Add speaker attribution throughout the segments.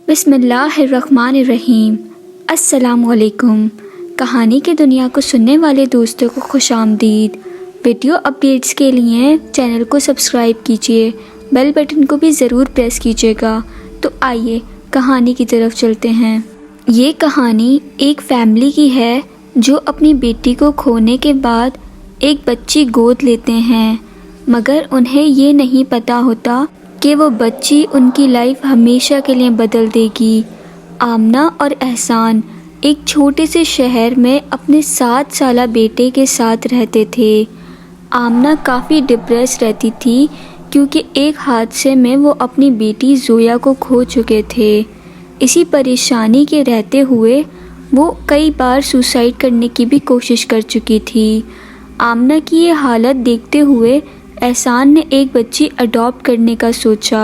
Speaker 1: بسم اللہ الرحمن الرحیم۔ السلام علیکم۔ کہانی کی دنیا کو سننے والے دوستوں کو خوش آمدید۔ ویڈیو اپڈیٹس کے لیے چینل کو سبسکرائب کیجیے، بیل بٹن کو بھی ضرور پریس کیجیے گا۔ تو آئیے کہانی کی طرف چلتے ہیں۔ یہ کہانی ایک فیملی کی ہے جو اپنی بیٹی کو کھونے کے بعد ایک بچی گود لیتے ہیں، مگر انہیں یہ نہیں پتہ ہوتا کہ وہ بچی ان کی لائف ہمیشہ کے لیے بدل دے گی۔ آمنہ اور احسان ایک چھوٹے سے شہر میں اپنے 7 سالہ بیٹے کے ساتھ رہتے تھے۔ آمنہ کافی ڈپریس رہتی تھی کیونکہ ایک حادثے میں وہ اپنی بیٹی زویا کو کھو چکے تھے۔ اسی پریشانی کے رہتے ہوئے وہ کئی بار سوسائڈ کرنے کی بھی کوشش کر چکی تھی۔ آمنہ کی یہ حالت دیکھتے ہوئے احسان نے ایک بچی اڈاپٹ کرنے کا سوچا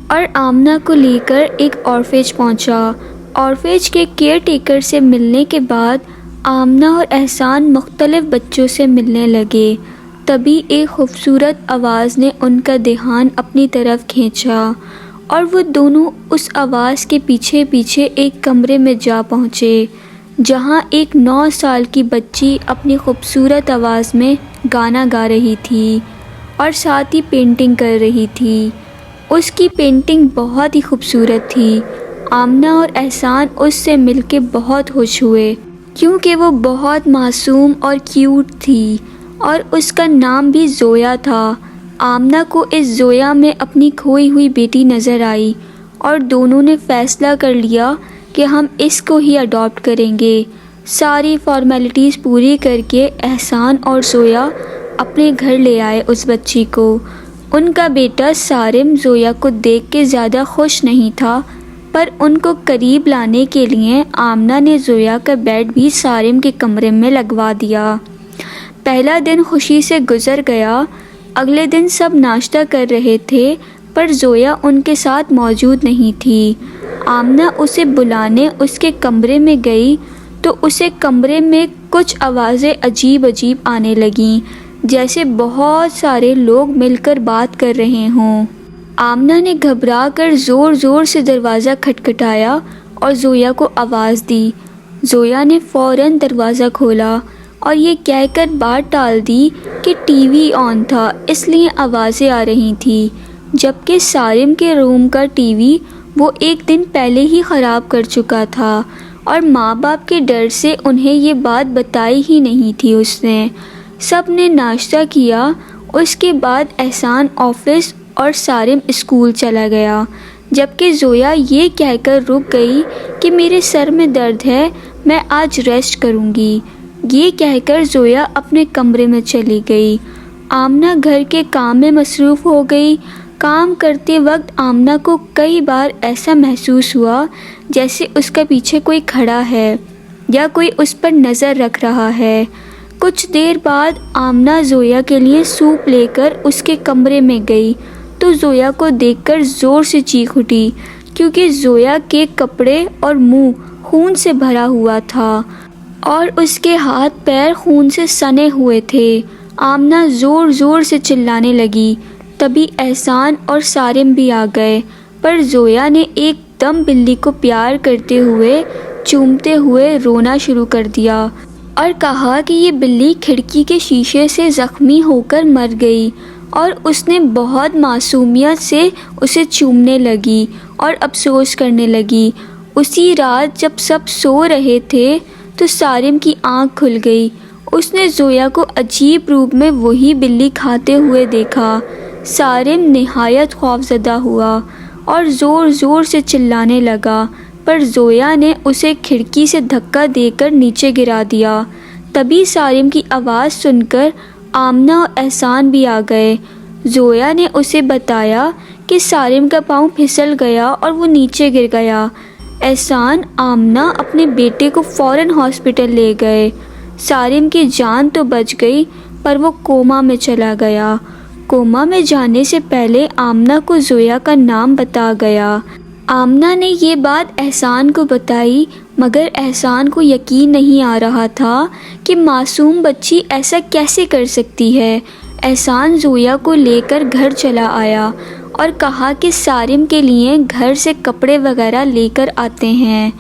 Speaker 1: اور آمنہ کو لے کر ایک اورفیج پہنچا۔ اورفیج کے کیئر ٹیکر سے ملنے کے بعد آمنہ اور احسان مختلف بچوں سے ملنے لگے۔ تبھی ایک خوبصورت آواز نے ان کا دھیان اپنی طرف کھینچا اور وہ دونوں اس آواز کے پیچھے پیچھے ایک کمرے میں جا پہنچے، جہاں ایک 9 سال کی بچی اپنی خوبصورت آواز میں گانا گا رہی تھی اور ساتھ ہی پینٹنگ کر رہی تھی۔ اس کی پینٹنگ بہت ہی خوبصورت تھی۔ آمنہ اور احسان اس سے مل کے بہت خوش ہوئے کیونکہ وہ بہت معصوم اور کیوٹ تھی اور اس کا نام بھی زویا تھا۔ آمنہ کو اس زویا میں اپنی کھوئی ہوئی بیٹی نظر آئی اور دونوں نے فیصلہ کر لیا کہ ہم اس کو ہی اڈاپٹ کریں گے۔ ساری فارمیلٹیز پوری کر کے احسان اور زویا اپنے گھر لے آئے اس بچی کو۔ ان کا بیٹا سارم زویا کو دیکھ کے زیادہ خوش نہیں تھا، پر ان کو قریب لانے کے لیے آمنہ نے زویا کا بیڈ بھی سارم کے کمرے میں لگوا دیا۔ پہلا دن خوشی سے گزر گیا۔ اگلے دن سب ناشتہ کر رہے تھے پر زویا ان کے ساتھ موجود نہیں تھی۔ آمنہ اسے بلانے اس کے کمرے میں گئی تو اسے کمرے میں کچھ آوازیں عجیب آنے لگیں، جیسے بہت سارے لوگ مل کر بات کر رہے ہوں۔ آمنہ نے گھبرا کر زور زور سے دروازہ کھٹکھٹایا اور زویا کو آواز دی۔ زویا نے فوراً دروازہ کھولا اور یہ کہہ کر بات ٹال دی کہ ٹی وی آن تھا اس لیے آوازیں آ رہی تھیں، جبکہ سارم کے روم کا ٹی وی وہ ایک دن پہلے ہی خراب کر چکا تھا اور ماں باپ کے ڈر سے انہیں یہ بات بتائی ہی نہیں تھی اس نے۔ سب نے ناشتہ کیا، اس کے بعد احسان آفس اور سارم اسکول چلا گیا، جبکہ زویا یہ کہہ کر رک گئی کہ میرے سر میں درد ہے، میں آج ریسٹ کروں گی۔ یہ کہہ کر زویا اپنے کمرے میں چلی گئی۔ آمنہ گھر کے کام میں مصروف ہو گئی۔ کام کرتے وقت آمنہ کو کئی بار ایسا محسوس ہوا جیسے اس کا پیچھے کوئی کھڑا ہے یا کوئی اس پر نظر رکھ رہا ہے۔ کچھ دیر بعد آمنہ زویا کے لیے سوپ لے کر اس کے کمرے میں گئی تو زویا کو دیکھ کر زور سے چیخ اٹھی کیونکہ زویا کے کپڑے اور منہ خون سے بھرا ہوا تھا اور اس کے ہاتھ پیر خون سے سنے ہوئے تھے۔ آمنہ زور زور سے چلانے لگی۔ تبھی احسان اور سارم بھی آ گئے، پر زویا نے ایک دم بلی کو پیار کرتے ہوئے چومتے ہوئے رونا شروع کر دیا اور کہا کہ یہ بلی کھڑکی کے شیشے سے زخمی ہو کر مر گئی، اور اس نے بہت معصومیت سے اسے چومنے لگی اور افسوس کرنے لگی۔ اسی رات جب سب سو رہے تھے تو سارم کی آنکھ کھل گئی۔ اس نے زویا کو عجیب روپ میں وہی بلی کھاتے ہوئے دیکھا۔ سارم نہایت خوفزدہ ہوا اور زور زور سے چلانے لگا، پر زویا نے اسے کھڑکی سے دھکا دے کر نیچے گرا دیا۔ تبھی سارم کی آواز سن کر آمنہ اور احسان بھی آ گئے۔ زویا نے اسے بتایا کہ سارم کا پاؤں پھسل گیا اور وہ نیچے گر گیا۔ احسان آمنہ اپنے بیٹے کو فوراً ہاسپٹل لے گئے۔ سارم کی جان تو بچ گئی پر وہ کوما میں چلا گیا۔ کوما میں جانے سے پہلے آمنہ کو زویا کا نام بتا گیا۔ آمنہ نے یہ بات احسان کو بتائی، مگر احسان کو یقین نہیں آ رہا تھا کہ معصوم بچی ایسا کیسے کر سکتی ہے۔ احسان زویا کو لے کر گھر چلا آیا اور کہا کہ سارم کے لیے گھر سے کپڑے وغیرہ لے کر آتے ہیں۔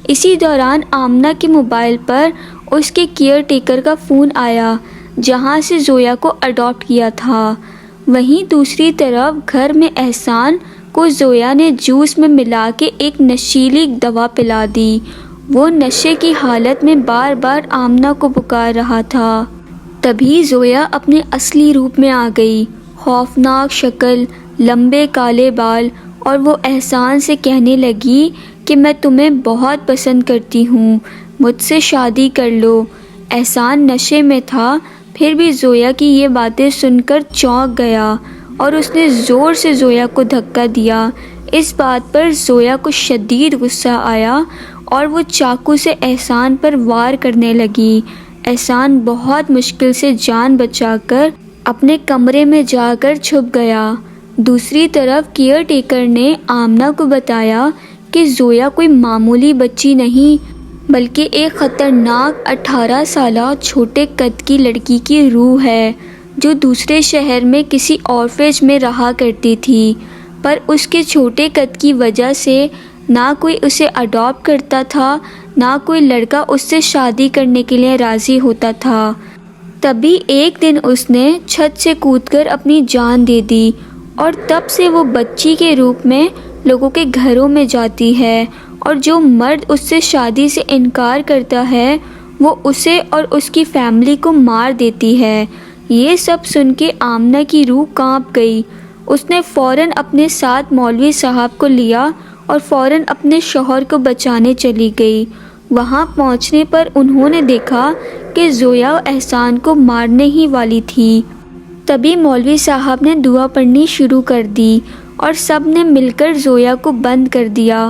Speaker 1: اسی دوران آمنہ کے موبائل پر اس کے کیئر ٹیکر کا فون آیا جہاں سے زویا کو اڈاپٹ کیا تھا۔ وہیں دوسری طرف گھر میں احسان کو زویا نے جوس میں ملا کے ایک نشیلی دوا پلا دی۔ وہ نشے کی حالت میں بار بار آمنہ کو پکار رہا تھا۔ تبھی زویا اپنے اصلی روپ میں آ گئی، خوفناک شکل، لمبے کالے بال، اور وہ احسان سے کہنے لگی کہ میں تمہیں بہت پسند کرتی ہوں، مجھ سے شادی کر لو۔ احسان نشے میں تھا، پھر بھی زویا کی یہ باتیں سن کر چونک گیا اور اس نے زور سے زویا کو دھکا دیا۔ اس بات پر زویا کو شدید غصہ آیا اور وہ چاقو سے احسان پر وار کرنے لگی۔ احسان بہت مشکل سے جان بچا کر اپنے کمرے میں جا کر چھپ گیا۔ دوسری طرف کیئر ٹیکر نے آمنہ کو بتایا کہ زویا کوئی معمولی بچی نہیں بلکہ ایک خطرناک 18 سالہ چھوٹے قد کی لڑکی کی روح ہے جو دوسرے شہر میں کسی اورفیج میں رہا کرتی تھی، پر اس کے چھوٹے قد کی وجہ سے نہ کوئی اسے اڈاپٹ کرتا تھا، نہ کوئی لڑکا اس سے شادی کرنے کے لیے راضی ہوتا تھا۔ تبھی ایک دن اس نے چھت سے کود کر اپنی جان دے دی اور تب سے وہ بچی کے روپ میں لوگوں کے گھروں میں جاتی ہے، اور جو مرد اس سے شادی سے انکار کرتا ہے وہ اسے اور اس کی فیملی کو مار دیتی ہے۔ یہ سب سن کے آمنہ کی روح کانپ گئی۔ اس نے فوراً اپنے ساتھ مولوی صاحب کو لیا اور فوراً اپنے شوہر کو بچانے چلی گئی۔ وہاں پہنچنے پر انہوں نے دیکھا کہ زویا احسان کو مارنے ہی والی تھی۔ تبھی مولوی صاحب نے دعا پڑھنی شروع کر دی اور سب نے مل کر زویا کو بند کر دیا۔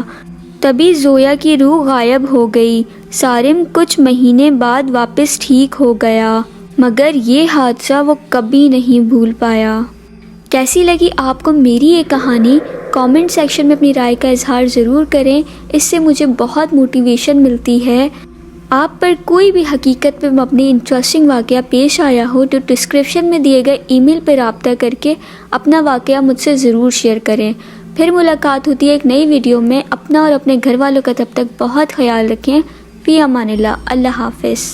Speaker 1: تبھی زویا کی روح غائب ہو گئی۔ سارم کچھ مہینے بعد واپس ٹھیک ہو گیا، مگر یہ حادثہ وہ کبھی نہیں بھول پایا۔ کیسی لگی آپ کو میری یہ کہانی؟ کامنٹ سیکشن میں اپنی رائے کا اظہار ضرور کریں، اس سے مجھے بہت موٹیویشن ملتی ہے۔ آپ پر کوئی بھی حقیقت پہ مبنی انٹرسٹنگ واقعہ پیش آیا ہو تو ڈسکرپشن میں دیے گئے ای میل پہ رابطہ کر کے اپنا واقعہ مجھ سے ضرور شیئر کریں۔ پھر ملاقات ہوتی ہے ایک نئی ویڈیو میں۔ اپنا اور اپنے گھر والوں کا تب تک بہت خیال رکھیں۔ فی امان اللہ۔ اللہ حافظ۔